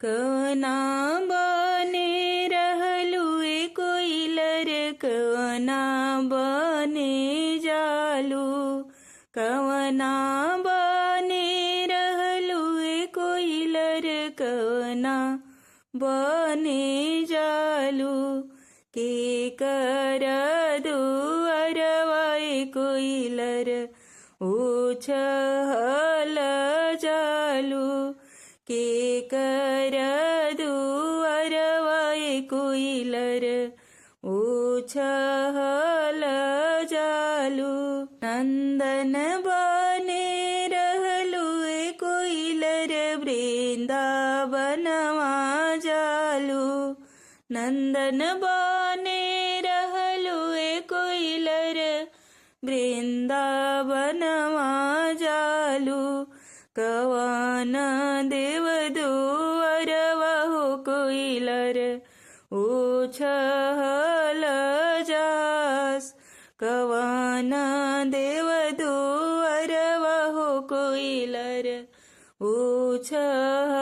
कवना बने रहलू ए कोइलर कवना बने जालू कवना बने रहलू ए कोइलर कवना बने जालू के कर दुअरवाए कोइलर उछल जालू के कर दुअरवाए कोइलर उछल जालू नंदन बने रहलू ए कोइलर वृंदावनवा जालू नंदन बने रहलू ए कोइलर वृंदावनवा जालू कवन देव दुअरवा हो कोइलर उछल जास कवन देव दुअरवा हो कोइलर उछल